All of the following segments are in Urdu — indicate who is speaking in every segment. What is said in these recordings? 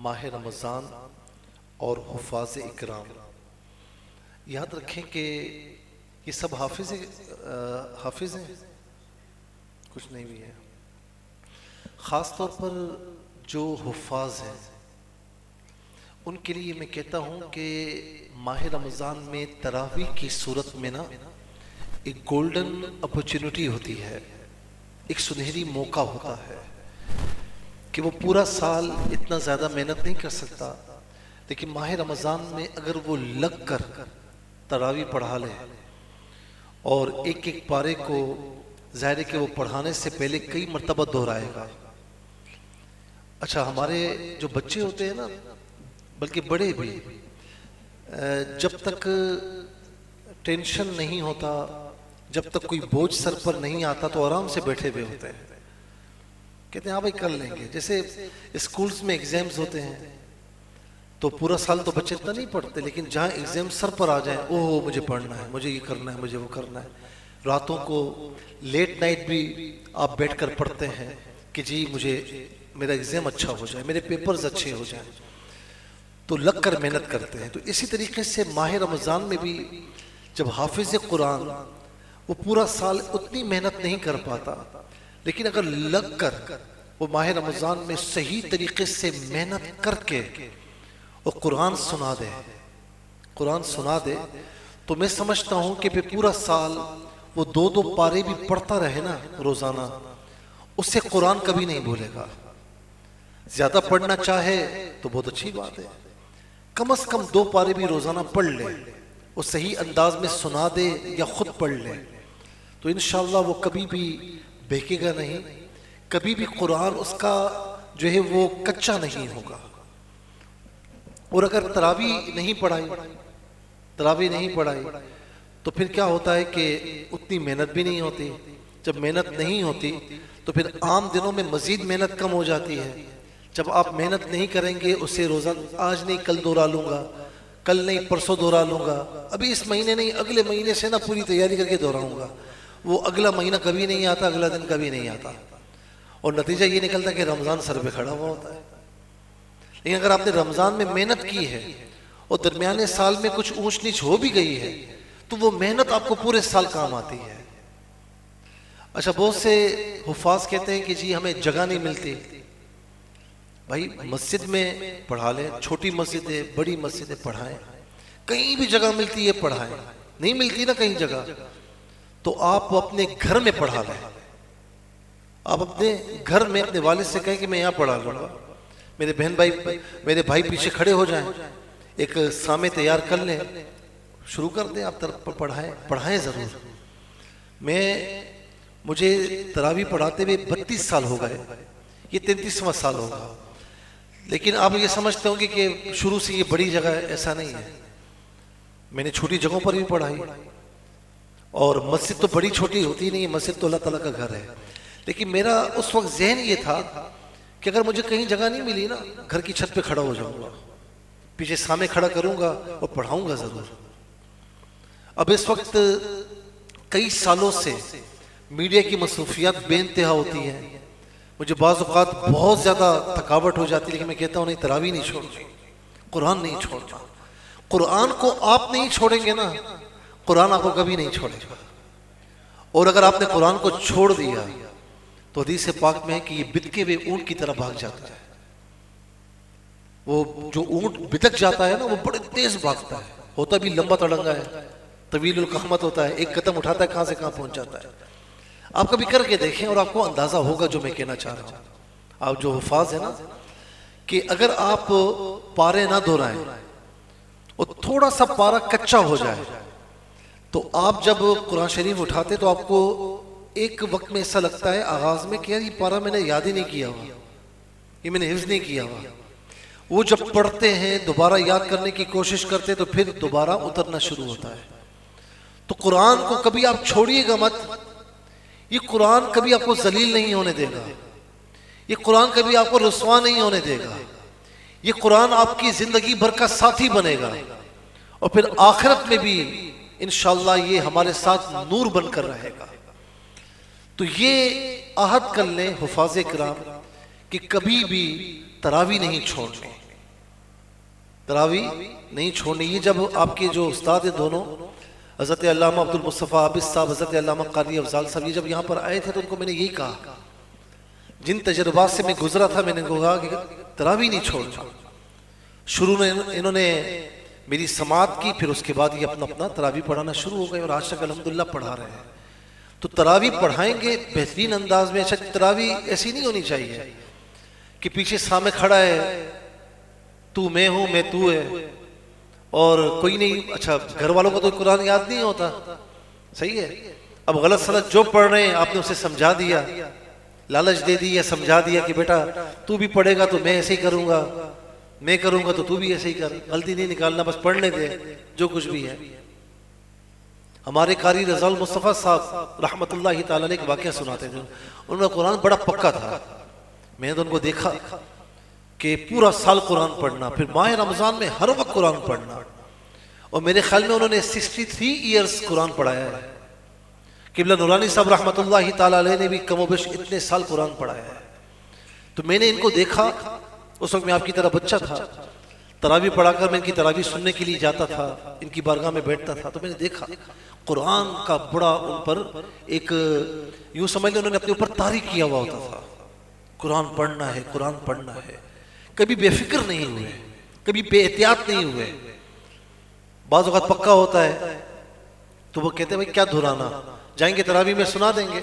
Speaker 1: ماہ رمضان اور حفاظ اکرام. یاد رکھیں کہ یہ سب حافظ ہیں، کچھ نہیں بھی ہے. خاص طور پر جو حفاظ ہیں ان کے لیے میں کہتا ہوں کہ ماہ رمضان میں تراویح کی صورت میں نا ایک گولڈن اپرچونٹی ہوتی ہے، ایک سنہری موقع ہوتا ہے کہ وہ پورا سال اتنا زیادہ محنت نہیں کر سکتا، لیکن ماہ رمضان میں اگر وہ لگ کر تراویح پڑھا لے اور ایک ایک پارے کو، ظاہر ہے کہ وہ پڑھانے سے پہلے کئی مرتبہ دہرائے گا. اچھا، ہمارے جو بچے ہوتے ہیں نا، بلکہ بڑے بھی، جب تک ٹینشن نہیں ہوتا، جب تک کوئی بوجھ سر پر نہیں آتا تو آرام سے بیٹھے ہوئے ہوتے ہیں، کہتے ہیں ہاں بھائی کر لیں گے. جیسے اسکولز میں ایگزامز ہوتے ہیں تو پورا سال تو بچے اتنا نہیں پڑھتے، لیکن جہاں ایگزام سر پر آ جائیں، اوہ مجھے پڑھنا ہے، مجھے یہ کرنا ہے، مجھے وہ کرنا ہے. راتوں کو لیٹ نائٹ بھی آپ بیٹھ کر پڑھتے ہیں کہ جی مجھے میرا ایگزام اچھا ہو جائے، میرے پیپرز اچھے ہو جائیں، تو لگ کر محنت کرتے ہیں. تو اسی طریقے سے ماہ رمضان میں بھی جب حافظ قرآن وہ پورا سال اتنی محنت نہیں کر پاتا، لیکن اگر لگ کر وہ ماہ رمضان میں صحیح طریقے سے محنت کر کے وہ قرآن سنا دے تو میں سمجھتا ہوں کہ پھر پورا سال وہ دو پارے بھی پڑھتا رہے نا روزانہ، اس سے قرآن کبھی نہیں بھولے گا. زیادہ پڑھنا چاہے تو بہت اچھی بات ہے، کم از کم 2 پارے بھی روزانہ پڑھ لے، وہ صحیح انداز میں سنا دے یا خود پڑھ لے تو انشاءاللہ وہ کبھی بھی بہکے گا نہیں، کبھی بھی قرآن اس کا جو ہے وہ کچا نہیں ہوگا. اور اگر تراویح نہیں پڑھائی تو پھر کیا ہوتا ہے کہ اتنی محنت بھی نہیں ہوتی. جب محنت نہیں ہوتی تو پھر عام دنوں میں مزید محنت کم ہو جاتی ہے. جب آپ محنت نہیں کریں گے اسے روزانہ، آج نہیں کل دہرا لوں گا، کل نہیں پرسوں دہرا لوں گا، ابھی اس مہینے نہیں اگلے مہینے سے نا پوری تیاری کر کے دہراؤں گا، وہ اگلا مہینہ کبھی نہیں آتا، اگلا دن کبھی نہیں آتا، اور نتیجہ یہ نکلتا ہے کہ رمضان سر پہ کھڑا ہوا ہوتا ہے. لیکن اگر آپ نے رمضان میں محنت کی ہے اور درمیانے سال میں کچھ اونچ نیچ ہو بھی گئی ہے تو وہ محنت آپ کو پورے سال کام آتی ہے. اچھا، بہت سے حفاظ کہتے ہیں کہ جی ہمیں جگہ نہیں ملتی. بھائی مسجد میں پڑھا لیں، چھوٹی مسجد ہے، بڑی مسجد ہے، پڑھائیں، کہیں بھی جگہ ملتی ہے پڑھائیں. نہیں ملتی نا کہیں جگہ تو آپ اپنے گھر میں پڑھا لیں. آپ اپنے گھر میں اپنے والد سے کہیں کہ میں یہاں پڑھا لوں گا، میرے بھائی پیچھے کھڑے ہو جائیں، ایک سامع تیار کر لیں، شروع کر دیں، آپ طرف پڑھائیں ضرور. مجھے تراویح پڑھاتے ہوئے 32 سال ہو گئے، یہ 33واں سال ہوگا، لیکن آپ یہ سمجھتے ہوں گے کہ شروع سے یہ بڑی جگہ ہے، ایسا نہیں ہے. میں نے چھوٹی جگہوں پر بھی پڑھائی، اور مسجد تو بڑی چھوٹی ہوتی نہیں ہے، مسجد تو اللہ تعالیٰ کا گھر ہے. لیکن میرا اس وقت ذہن یہ تھا کہ اگر مجھے کہیں جگہ نہیں ملی نا، گھر کی چھت پہ کھڑا ہو جاؤں گا، پیچھے سامنے کھڑا کروں گا اور پڑھاؤں گا ضرور. اب اس وقت کئی سالوں سے میڈیا کی مصروفیات بے انتہا ہوتی ہیں، مجھے بعض اوقات بہت زیادہ تھکاوٹ ہو جاتی ہے، لیکن میں کہتا ہوں نہیں، تراویح نہیں چھوڑنا، قرآن نہیں چھوڑنا. قرآن کو آپ نہیں چھوڑیں گے نا، قرآن آپ کو کبھی نہیں چھوڑے گا. اور اگر آپ نے قرآن کو چھوڑ دیا تو حدیث پاک میں ہے کہ یہ بتکے ہوئے اونٹ کی طرح بھاگ جاتا ہے. وہ جو اونٹ بتک جاتا ہے نا وہ بڑے تیز بھاگتا ہے، ہوتا بھی لمبا تڑنگا ہے، طویل القامت ہوتا ہے، ایک قدم اٹھاتا ہے کہاں سے کہاں پہنچ جاتا ہے. آپ کبھی کر کے دیکھیں اور آپ کو اندازہ ہوگا جو میں کہنا چاہ رہا ہوں. آپ جو حفاظ ہیں نا، کہ اگر آپ پارے نہ دہرائیں اور تھوڑا سا پارا کچا ہو جائے تو آپ جب قرآن شریف اٹھاتے تو آپ کو ایک وقت میں ایسا لگتا ہے آغاز میں کہ یار یہ پارا میں نے یاد ہی نہیں کیا ہوا، یہ میں نے حفظ نہیں کیا ہوا. وہ جب پڑھتے ہیں دوبارہ یاد کرنے کی کوشش کرتے تو پھر دوبارہ اترنا شروع ہوتا ہے. تو قرآن کو کبھی آپ چھوڑیے گا مت، یہ قرآن کبھی آپ کو ذلیل نہیں ہونے دے گا، یہ قرآن کبھی آپ کو رسوا نہیں ہونے دے گا، یہ قرآن آپ کی زندگی بھر کا ساتھی بنے گا، اور پھر آخرت میں بھی انشاءاللہ یہ ہمارے ساتھ نور بن کر رہے گا. تو یہ عہد کر لیں حفاظ کرام کہ کبھی بھی تراویح نہیں چھوڑیں. تراوی نہیں چھوڑنی. یہ جب آپ کے جو استاد ہیں دونوں حضرت علامہ عبد المصطفیٰ عابد صاحب، حضرت علامہ قاری افضال صاحب، یہ جب یہاں پر آئے تھے تو ان کو میں نے یہی کہا، جن تجربات سے میں گزرا تھا میں نے کہا کہ تراوی نہیں چھوڑنا. شروع میں انہوں نے میری سماعت کی، پھر اس کے بعد یہ اپنا تراوی پڑھانا شروع ہو گئے اور آج تک الحمدللہ پڑھا رہے ہیں. تو تراوی پڑھائیں گے بہترین انداز میں. اچھا تراوی ایسی نہیں ہونی چاہیے کہ پیچھے سامنے کھڑا ہے تو میں ہوں میں تو ہے اور کوئی نہیں. اچھا گھر والوں کو تو قرآن یاد نہیں ہوتا، صحیح ہے. اب غلط سلط جو پڑھ رہے ہیں آپ نے اسے سمجھا دیا، لالچ دے دی یا سمجھا دیا کہ بیٹا تو بھی پڑھے گا تو میں ایسے ہی کروں گا، میں کروں گا تو تو بھی ایسے ہی کر. غلطی نہیں نکالنا، بس پڑھنے دے جو کچھ بھی ہے. ہمارے قاری رضا المصطفیٰ صاحب رحمۃ اللہ تعالیٰ نے ایک واقعہ سناتے ہیں. انہوں کا قرآن بڑا پکا تھا. میں نے تو ان کو دیکھا کہ پورا سال قرآن پڑھنا، پھر ماہ رمضان میں ہر وقت قرآن پڑھنا، اور میرے خیال میں انہوں نے 63 ایئرز قرآن پڑھایا ہے. قبلہ نورانی صاحب رحمۃ اللہ تعالیٰ علیہ نے بھی کم و بیش اتنے سال قرآن پڑھایا ہے. تو میں نے ان کو دیکھا، اس وقت میں آپ کی طرح بچہ تھا، تراوی پڑھا کر میں ان کی تراوی سننے کے لیے جاتا تھا، ان کی بارگاہ میں بیٹھتا تھا. تو میں نے دیکھا قرآن کا بڑا ان پر ایک یوں سمجھ لیں انہوں نے اپنے اوپر طاری کیا ہوا ہوتا تھا. قرآن پڑھنا ہے، قرآن پڑھنا ہے. کبھی بے فکر نہیں ہوئے، کبھی بے احتیاط نہیں ہوئے. بعض اوقات پکا ہوتا ہے تو وہ کہتے ہیں بھائی کیا دھرانا، جائیں گے تراوی میں سنا دیں گے.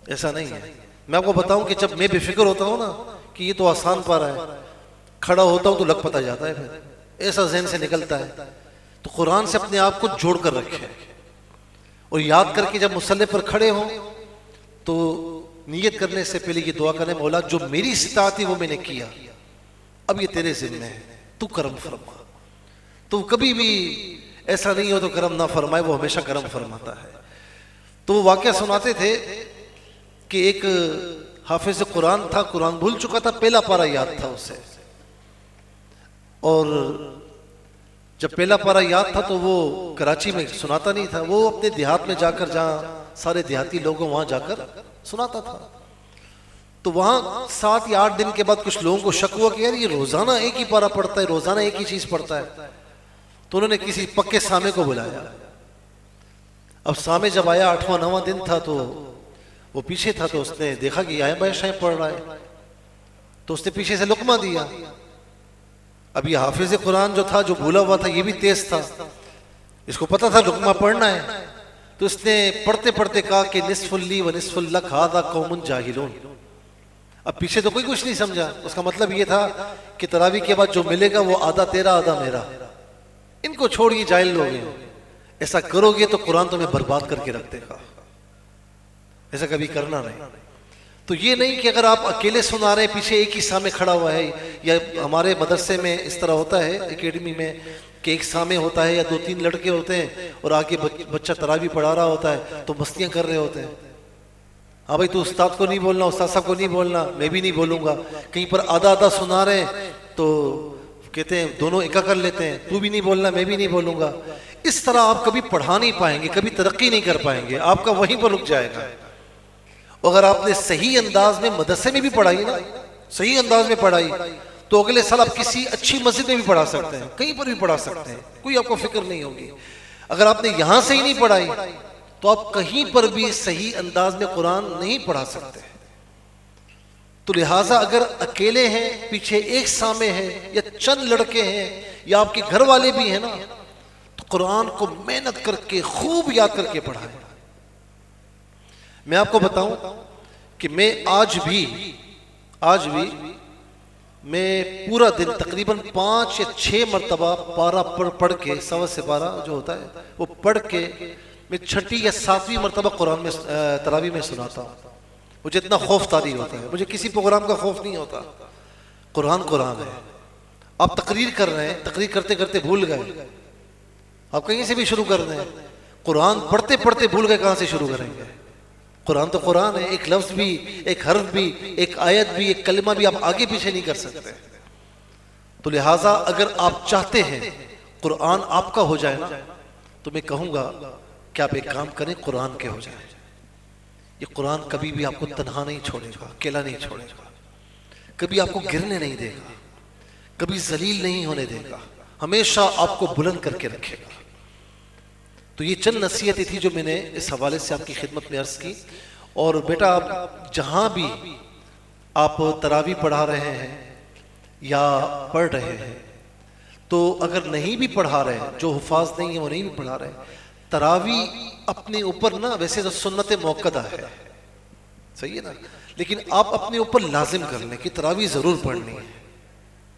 Speaker 1: ایسا نہیں ہے. میں آپ کو بتاؤں کہ جب میں بے فکر ہوتا ہوں نا کہ یہ تو آسان پارا ہے، کھڑا ہوتا ہوں تو لگ پتہ جاتا ہے، پھر ایسا ذہن سے نکلتا ہے. تو قرآن سے اپنے آپ کو جوڑ کر رکھے اور یاد کر کے جب مصلی پر کھڑے ہوں تو نیت کرنے سے پہلے یہ دعا کریں، مولا جو میری استطاعت تھی وہ میں نے کیا، اب یہ تیرے ذمہ ہے، تو کرم فرما. تو کبھی بھی ایسا نہیں ہو تو کرم نہ فرمائے، وہ ہمیشہ کرم فرماتا ہے. تو وہ واقعہ سناتے تھے کہ ایک حافظ قرآن تھا، قرآن بھول چکا تھا، پہلا پارا یاد تھا اسے، اور جب پہلا پارا یاد تھا تو وہ کراچی میں سناتا نہیں تھا، وہ اپنے دیہات میں جا کر جہاں سارے دیہاتی لوگوں وہاں جا کر سناتا تھا. تو وہاں 7 یا 8 دن کے بعد کچھ لوگوں کو شک ہوا کہ یار یہ روزانہ ایک ہی پارا پڑھتا ہے، روزانہ ایک ہی چیز پڑھتا ہے. تو انہوں نے کسی پکے سامے کو بلایا. اب سامے جب آیا 8واں 9واں دن تھا تو وہ پیچھے تھا، تو اس نے دیکھا کہ آئیں بائیں شائیں پڑھ رہا ہے، تو اس نے پیچھے سے لقمہ دیا. اب یہ حافظ قرآن جو تھا، جو بھولا ہوا تھا، یہ بھی تیز تھا، اس کو پتا تھا لقمہ پڑھنا ہے. تو اس نے پڑھتے پڑھتے کہا کہ نصف لی و نصف لک ھذا قوم جاہلون. اب پیچھے تو کوئی کچھ نہیں سمجھا. اس کا مطلب یہ تھا کہ تراوی کے بعد جو ملے گا وہ آدھا تیرا آدھا میرا، ان کو چھوڑیے جاہل لوگ ہیں، ایسا کرو گے تو قرآن تمہیں برباد کر کے رکھ دے گا. ایسا کبھی کرنا نہیں. تو یہ نہیں کہ اگر آپ اکیلے سنا رہے ہیں، پیچھے ایک ہی سامنے کھڑا ہوا ہے، یا ہمارے مدرسے میں اس طرح ہوتا ہے اکیڈمی میں کہ ایک سامنے ہوتا ہے یا 2-3 لڑکے ہوتے ہیں اور آگے بچہ تراوی پڑھا رہا ہوتا ہے تو مستیاں کر رہے ہوتے ہیں. ہاں بھائی تو استاد کو نہیں بولنا، استاد صاحب کو نہیں بولنا، میں بھی نہیں بولوں گا. کہیں پر آدھا آدھا سنا رہے ہیں تو کہتے ہیں دونوں اکا کر لیتے ہیں، تو بھی نہیں بولنا میں بھی نہیں بولوں گا. اس طرح آپ کبھی پڑھا نہیں پائیں گے، کبھی ترقی نہیں کر پائیں گے، آپ کا وہیں پر رک جائے گا. اگر آپ نے صحیح انداز میں مدرسے میں بھی پڑھائی نا، صحیح انداز میں پڑھائی، تو اگلے سال آپ کسی اچھی مسجد میں بھی پڑھا سکتے ہیں، کہیں پر بھی پڑھا سکتے ہیں، کوئی آپ کو فکر نہیں ہوگی. اگر آپ نے یہاں سے ہی نہیں پڑھائی تو آپ کہیں پر بھی صحیح انداز میں قرآن نہیں پڑھا سکتے. تو لہٰذا اگر اکیلے ہیں، پیچھے ایک سامنے ہے، یا چند لڑکے ہیں، یا آپ کے گھر والے بھی ہیں نا، تو قرآن کو محنت کر کے خوب یاد کر کے پڑھائیں. میں آپ کو بتاؤں کہ میں آج بھی میں پورا دن تقریباً 5 یا 6 مرتبہ پارا پڑھ کے، 1 سے 12 جو ہوتا ہے وہ پڑھ کے میں 6 یا 7ویں مرتبہ قرآن میں تراوی میں سناتا ہوں. مجھے اتنا خوف طاری ہوتا ہے، مجھے کسی پروگرام کا خوف نہیں ہوتا. قرآن ہے. آپ تقریر کر رہے ہیں، تقریر کرتے کرتے بھول گئے، آپ کہیں سے بھی شروع کر دیں. قرآن پڑھتے پڑھتے بھول گئے، کہاں سے شروع کریں گے؟ قرآن تو قرآن ہے، ایک لفظ بھی، ایک حرف بھی، ایک آیت بھی، ایک کلمہ بھی آپ آگے پیچھے نہیں کر سکتے. تو لہٰذا اگر آپ چاہتے ہیں قرآن آپ کا ہو جائے نا، تو میں کہوں گا کہ آپ ایک کام کریں، قرآن کے ہو جائیں. یہ قرآن کبھی بھی آپ کو تنہا نہیں چھوڑے گا، اکیلا نہیں چھوڑے گا، کبھی آپ کو گرنے نہیں دے گا، کبھی ذلیل نہیں ہونے دے گا، ہمیشہ آپ کو بلند کر کے رکھے گا۔ تو یہ چند نصیحتیں تھی جو میں نے اس حوالے سے آپ کی خدمت میں عرض کی۔ اور بیٹا آپ جہاں بھی آپ تراویح پڑھا رہے ہیں یا پڑھ رہے ہیں، تو اگر نہیں بھی پڑھا رہے، جو حفاظ نہیں ہیں وہ نہیں بھی پڑھا رہے، تراویح اپنے اوپر نا ویسے تو سنت موقدہ ہے، صحیح ہے نا، لیکن آپ اپنے اوپر لازم کر لیں کہ تراویح ضرور پڑھنی ہے،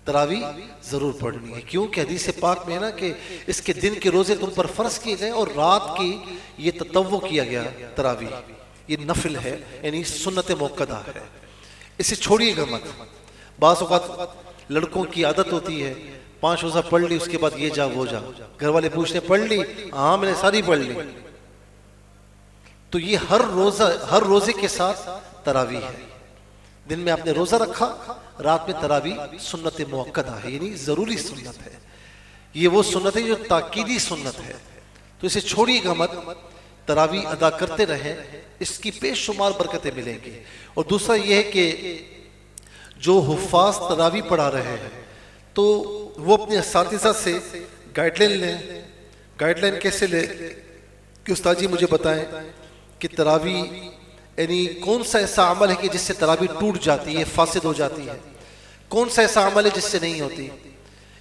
Speaker 1: تراویح ضرور پڑھنی ہے۔ کیوں کہ حدیث پاک میں ہے نا کہ اس کے دن کے روزے تم پر فرض کیے گئے اور رات کی یہ تطوع کیا گیا، تراویح یہ نفل ہے، یعنی سنت موقدہ ہے، اسے چھوڑیے گا مت۔ بعض اوقات لڑکوں کی عادت ہوتی ہے 5 روزہ پڑھ لی، اس کے بعد یہ جا وہ جا، گھر والے پوچھتے پڑھ لی؟ ہاں میں نے ساری پڑھ لی۔ تو یہ ہر روزے کے ساتھ تراویح ہے۔ دن میں آپ نے روزہ رکھا، رات میں تراویح سنت موقدہ ہے، یعنی ضروری سنت ہے۔ یہ وہ سنت ہے جو تاکیدی سنت ہے، تو اسے چھوڑیے گا مت، تراویح ادا کرتے رہیں، اس کی بے شمار برکتیں ملیں گی۔ اور دوسرا یہ ہے کہ جو حفاظ تراویح پڑھا رہے ہیں تو وہ اپنے اساتذہ سے گائیڈ لائن لیں۔ گائیڈ لائن کیسے لیں کہ استاد جی مجھے بتائیں کہ تراویح یعنی کون سا ایسا عمل ہے کہ جس سے تراویح ٹوٹ جاتی ہے، فاسد ہو جاتی ہے، کون سا ایسا عمل ہے جس سے نہیں ہوتی،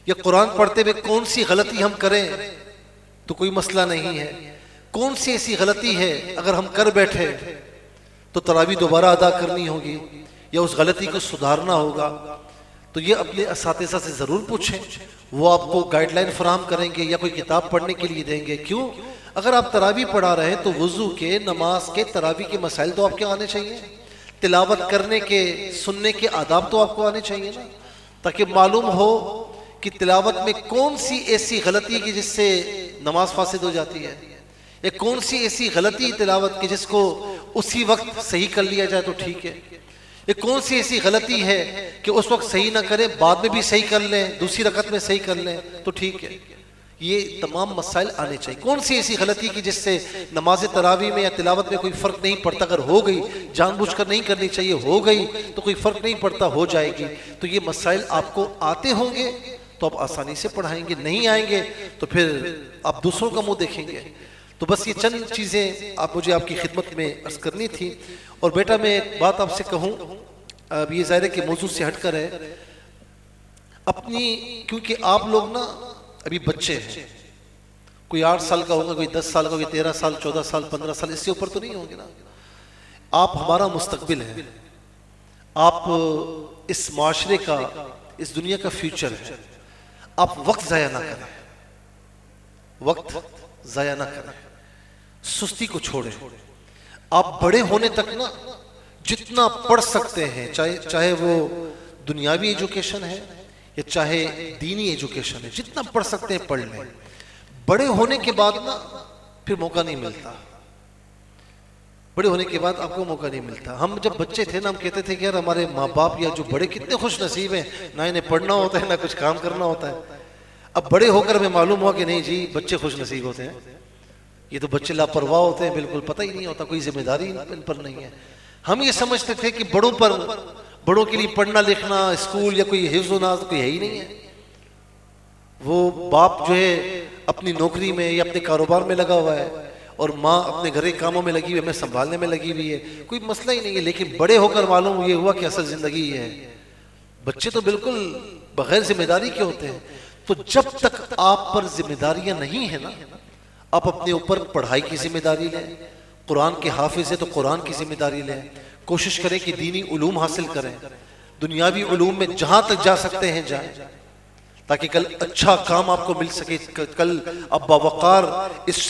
Speaker 1: یا قرآن پڑھتے ہوئے کون سی غلطی ہم کریں تو کوئی مسئلہ نہیں ہے، کون سی ایسی غلطی ہے اگر ہم کر بیٹھے تو تراویح دوبارہ ادا کرنی ہوگی یا اس غلطی کو سدھارنا ہوگا۔ تو یہ اپنے اساتذہ سے ضرور پوچھیں، وہ آپ کو گائیڈ لائن فراہم کریں گے یا کوئی کتاب پڑھنے کے لیے دیں گے۔ کیوں؟ اگر آپ تراویح پڑھا رہے ہیں تو وضو کے، نماز کے، تراویح کے مسائل تو آپ کے آنے چاہیے، تلاوت کرنے کے، سننے کے آداب تو آپ کو آنے چاہیے نا، تاکہ معلوم ہو کہ تلاوت میں کون سی ایسی غلطی ہے جس سے نماز فاسد ہو جاتی ہے، یا کون سی ایسی غلطی تلاوت کی جس کو اسی وقت صحیح کر لیا جائے تو ٹھیک ہے، یہ کون سی ایسی غلطی ہے کہ اس وقت صحیح نہ کریں، بعد میں بھی صحیح کر لیں، دوسری رکعت میں صحیح کر لیں تو ٹھیک ہے۔ یہ تمام مسائل آنے چاہیے۔ کون سی ایسی غلطی کی جس سے نماز تراویح میں یا تلاوت میں کوئی فرق نہیں پڑتا، اگر ہو گئی جان بوجھ کر نہیں کرنی چاہیے، ہو گئی تو کوئی فرق نہیں پڑتا، ہو جائے گی۔ تو یہ مسائل آپ کو آتے ہوں گے تو آپ آسانی سے پڑھائیں گے، نہیں آئیں گے تو پھر آپ دوسروں کا منہ دیکھیں گے۔ تو بس یہ چند چیزیں مجھے آپ کی خدمت میں عرض کرنی تھی۔ اور بیٹا میں ایک بات آپ سے کہوں، اب یہ ظاہر ہے کہ موضوع سے ہٹ کر ہے، اپنی، کیونکہ آپ لوگ نا ابھی بچے ہیں، کوئی 8 سال کا ہوگا، کوئی 10 سال کا ہوگا، 13 سال، 14 سال، 15 سال، اس سے اوپر تو نہیں ہوں گے نا۔ آپ ہمارا مستقبل ہے، آپ اس معاشرے کا، اس دنیا کا فیوچر ہے۔ آپ وقت ضائع نہ کریں، وقت ضائع نہ کریں، سستی کو چھوڑیں۔ آپ بڑے ہونے تک نا جتنا پڑھ سکتے ہیں، چاہے وہ دنیاوی ایجوکیشن ہے یا چاہے دینی ایجوکیشن ہے، جتنا پڑھ سکتے ہیں پڑھ لیں۔ بڑے ہونے کے بعد نا پھر موقع نہیں ملتا، بڑے ہونے کے بعد آپ کو موقع نہیں ملتا۔ ہم جب بچے تھے نا ہم کہتے تھے کہ یار ہمارے ماں باپ یا جو بڑے کتنے خوش نصیب ہیں، نہ انہیں پڑھنا ہوتا ہے نہ کچھ کام کرنا ہوتا ہے۔ اب بڑے ہو کر ہمیں معلوم ہوا کہ نہیں جی بچے خوش نصیب ہوتے ہیں، یہ تو بچے لاپرواہ ہوتے ہیں، بالکل پتہ ہی نہیں ہوتا، کوئی ذمہ داری ان پر نہیں ہے۔ ہم یہ سمجھتے تھے کہ بڑوں کے لیے پڑھنا لکھنا، اسکول یا کوئی حفظ و ناز کوئی ہے ہی نہیں ہے۔ وہ باپ جو ہے اپنی نوکری میں یا اپنے کاروبار میں لگا ہوا ہے اور ماں اپنے گھر کے کاموں میں لگی ہوئی ہے، ہمیں سنبھالنے میں لگی ہوئی ہے، کوئی مسئلہ ہی نہیں ہے۔ لیکن بڑے ہو کر معلوم یہ ہوا کہ اصل زندگی ہے، بچے تو بالکل بغیر ذمہ داری کے ہوتے ہیں۔ تو جب تک آپ پر ذمہ داریاں نہیں ہیں نا، آپ اپنے اوپر پڑھائی کی ذمہ داری لیں، قرآن کے حافظ ہے تو قرآن کی ذمہ داری لیں، کوشش کریں کہ دینی علوم حاصل کریں، دنیاوی علوم میں جہاں تک جا سکتے ہیں جائیں، تاکہ کل اچھا کام آپ کو مل سکے، کل آپ باوقار اس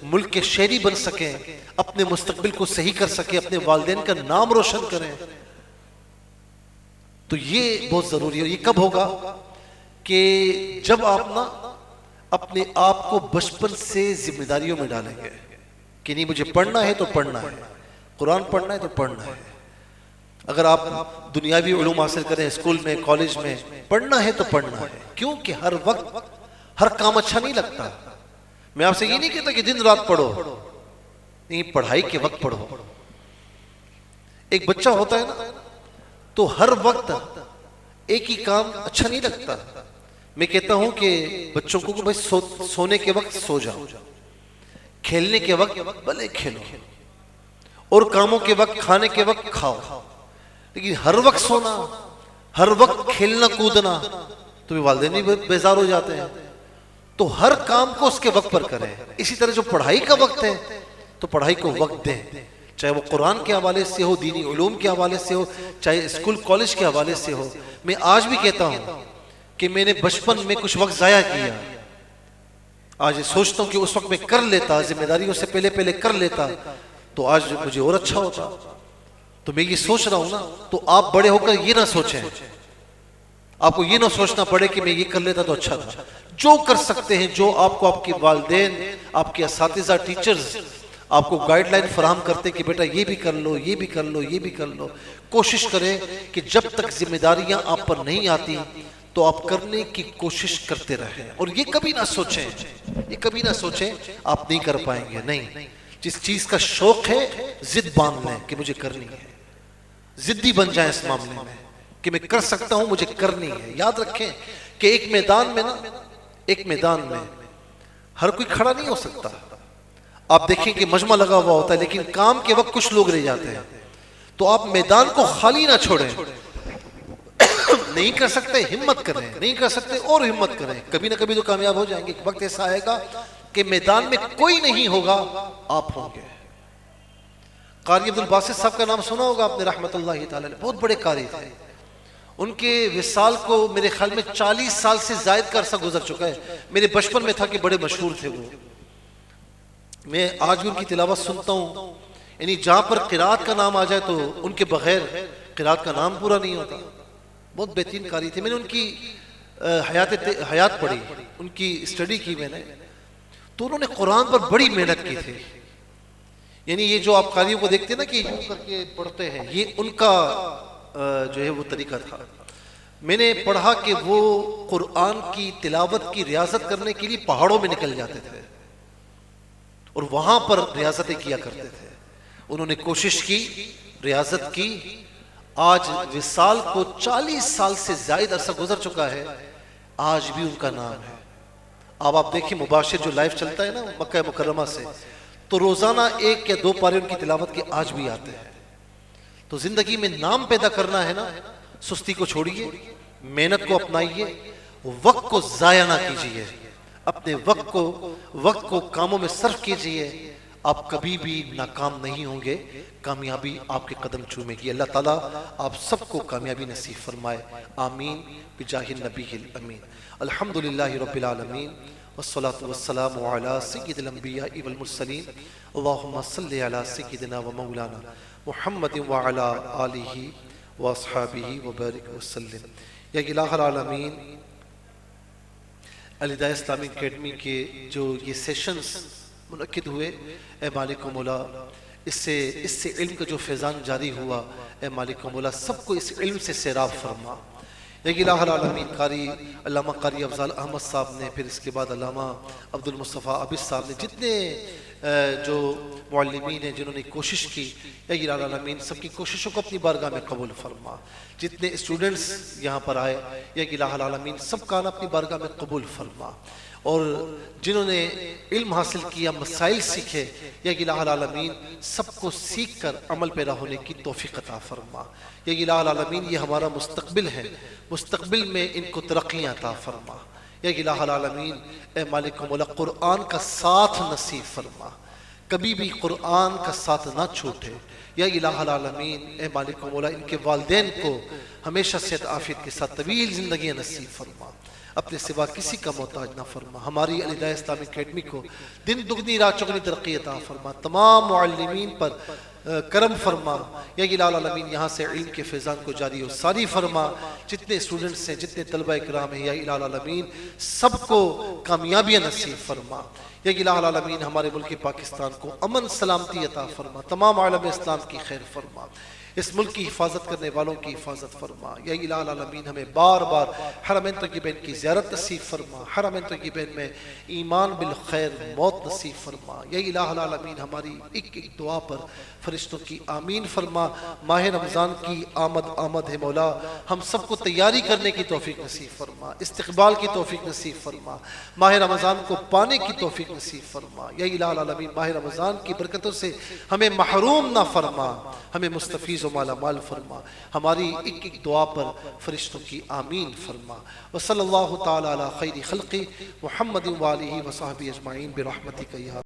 Speaker 1: ملک کے شہری بن سکیں، اپنے مستقبل کو صحیح کر سکیں، اپنے والدین کا نام روشن کریں۔ تو یہ بہت ضروری ہے۔ یہ کب ہوگا؟ کہ جب آپ نا اپنے آپ کو بچپن سے ذمہ داریوں میں ڈالیں گے کہ نہیں مجھے پڑھنا ہے تو پڑھنا ہے، قرآن پڑھنا ہے تو پڑھنا ہے۔ اگر آپ دنیاوی علوم حاصل کریں، اسکول میں، کالج میں، پڑھنا ہے تو پڑھنا ہے، کیونکہ ہر وقت ہر کام اچھا نہیں لگتا۔ میں آپ سے یہ نہیں کہتا کہ دن رات پڑھو، نہیں، پڑھائی کے وقت پڑھو۔ ایک بچہ ہوتا ہے نا تو ہر وقت ایک ہی کام اچھا نہیں لگتا. میں کہتا ہوں کہ بچوں کو بھائی سونے کے وقت سو جاؤ، کھیلنے کے وقت بھلے کھیلو، اور کاموں کے وقت کھانے کے وقت کھاؤ، لیکن ہر وقت سونا، ہر وقت کھیلنا کودنا تو والدین بھی بیزار ہو جاتے ہیں. تو ہر کام کو اس کے وقت پر کریں. اسی طرح جو پڑھائی کا وقت ہے تو پڑھائی کو وقت دیں، چاہے وہ قرآن کے حوالے سے ہو، دینی علوم کے حوالے سے ہو، چاہے اسکول کالج کے حوالے سے ہو. میں آج بھی کہتا ہوں کہ میں نے بچپن میں کچھ وقت ضائع کیا، آج سوچتا ہوں کہ اس وقت میں کر لیتا، ذمہ داریوں سے پہلے کر لیتا تو آج مجھے اور اچھا ہوتا. تو میں یہ سوچ رہا ہوں نا، تو آپ بڑے ہو کر یہ نہ سوچیں، آپ کو یہ نہ سوچنا پڑے کہ میں یہ کر لیتا تو اچھا تھا. جو کر سکتے ہیں، جو آپ کو آپ کے والدین، آپ کے اساتذہ، ٹیچرز آپ کو گائیڈ لائن فراہم کرتے کہ بیٹا یہ بھی کر لو، یہ بھی کر لو، یہ بھی کر لو. کوشش کریں کہ جب تک ذمہ داریاں آپ پر نہیں آتی تو آپ کرنے کی کوشش کرتے رہیں. اور یہ کبھی نہ سوچیں آپ نہیں کر پائیں گے. نہیں، جس چیز کا شوق ہے ضد باندھ لیں کہ مجھے کرنی ہے، ضدی بن جائیں اس معاملے میں کہ میں کر سکتا ہوں، مجھے کرنی ہے. یاد رکھیں کہ ایک میدان میں ہر کوئی کھڑا نہیں ہو سکتا. آپ دیکھیں کہ مجمع لگا ہوا ہوتا ہے لیکن کام کے وقت کچھ لوگ رہ جاتے ہیں. تو آپ میدان کو خالی نہ چھوڑیں. نہیں کر سکتے ہمت کریں، نہیں کر سکتے اور ہمت کریں. کبھی نہ کبھی تو کامیاب ہو جائیں گے. ایک وقت ایسا آئے گا کہ میدان میں کوئی نہیں ہوگا، آپ ہوں گے. قاری عبد الباسط صاحب کا نام سنا ہوگا آپ نے، رحمت اللہ تعالی علیہ. بہت بڑے قاری تھے. ان کے وصال کو میرے خیال میں 40 سال سے زائد کا عرصہ گزر چکا ہے. میرے بچپن میں تھا کہ بڑے مشہور تھے وہ. میں آج بھی ان کی تلاوت سنتا ہوں. یعنی جہاں پر قرات کا نام آ جائے تو ان کے بغیر قرات کا نام پورا نہیں ہوتا. بہت بہترین قاری تھے. میں نے ان کی حیات پڑھی، ان کی اسٹڈی کی میں نے، تو انہوں نے قرآن پر بڑی محنت کی تھی. یعنی یہ جو آپ قاریوں کو دیکھتے ہیں نا کہ یوں کر کے پڑھتے ہیں، یہ ان کا جو ہے وہ طریقہ تھا. میں نے پڑھا کہ وہ قرآن کی تلاوت کی ریاضت کرنے کے لیے پہاڑوں میں نکل جاتے تھے اور وہاں پر ریاضتیں کیا کرتے تھے. انہوں نے کوشش کی، ریاضت کی. آج وصال کو 40 سال سے زائد عرصہ گزر چکا ہے، آج بھی ان کا نام ہے. اب آپ دیکھیں مباشر جو لائیو چلتا ہے نا مکہ مکرمہ سے، تو روزانہ 1 یا 2 پارے ان کی تلاوت کے آج بھی آتے ہیں. تو زندگی میں نام پیدا کرنا ہے نا، سستی کو چھوڑیے، محنت کو اپنائیے، وقت کو ضائع نہ کیجیے. اپنے وقت کو کاموں میں صرف کیجیے. آپ کبھی بھی ناکام نہیں ہوں گے، کامیابی آپ کے قدم چومے گی. اللہ تعالیٰ آپ سب کو کامیابی نصیب فرمائے. آمین بجاہ النبی الامین. الحمدللہ رب العالمین والصلاة والسلام علی سید الانبیاء والمرسلین. اللہم صلی علی سیدنا و مولانا محمد وعلی آلہ واصحابہ وبارک وسلم. یا الہ العالمین، الہدایہ اسلامی اکیڈمی کے جو یہ سیشنز منعقد ہوئے، اے مالک و مولا اس سے علم کا جو فیضان جاری ہوا، اے مالک و مولا سب کو اس علم سے سیراب فرما. یا الہ العالمین، قاری علامہ قاری افضال احمد صاحب نے، پھر اس کے بعد علامہ عبد المصطفیٰ عابد صاحب نے، جتنے جو معلمین ہیں جنہوں نے کوشش کی، یا الہ العالمین سب کی کوششوں کو اپنی بارگاہ میں قبول فرما. جتنے اسٹوڈنٹس یہاں پر آئے، یا الہ العالمین سب کا اپنی بارگاہ میں قبول فرما. اور جنہوں نے علم حاصل کیا، مسائل سیکھے، یا الہ العالمین سب کو سیکھ کر عمل پیرا ہونے کی توفیق عطا فرما. یا الہ العالمین یہ ہمارا مستقبل ہے، مستقبل میں ان کو ترقیاں عطا فرما. یا الہ العالمین اے مالک و مولا قرآن کا ساتھ نصیب فرما، کبھی بھی قرآن کا ساتھ نہ چھوٹے. یا الہ العالمین اے مالک و مولا ان کے والدین کو ہمیشہ صحت عافیت کے ساتھ طویل زندگیاں نصیب فرما، اپنے سوا کسی کا محتاج نہ فرما. ہماری الہدایہ اسلامی اکیڈمی کو دن دگنی رات چگنی ترقی عطا فرما. تمام معلمین پر کرم فرما. یا الہ العالمین یہاں سے علم کے فیضان کو جاری و ساری فرما. جتنے اسٹوڈنٹس ہیں، جتنے طلبہ اکرام ہیں، یا الہ العالمین سب کو کامیابیاں نصیب فرما. یا الہ العالمین ہمارے ملک پاکستان کو امن سلامتی عطا فرما. تمام عالم اسلام کی خیر فرما. اس ملک کی حفاظت کرنے والوں کی حفاظت فرما یا الہ العالمین ہمیں بار بار حرمین طیبین کی زیارت نصیب فرما حرمین طیبین میں ایمان بالخیر موت نصیب فرما یا الہ العالمین ہماری ایک ایک دعا پر فرشتوں کی آمین فرما ماہ رمضان کی آمد ہے مولا ہم سب کو تیاری کرنے کی توفیق نصیب فرما استقبال کی توفیق نصیب فرما ماہ رمضان کو پانے کی توفیق نصیب فرما یا الہ العالمین ماہ رمضان کی برکتوں سے ہمیں محروم نہ فرما ہمیں مستفیض و مالا مال فرما ہماری ایک ایک دعا پر فرشتوں کی آمین فرما وصلی اللہ تعالی علی خیر خلقی محمد و آلہ و صحبہ اجمعین برحمتک یا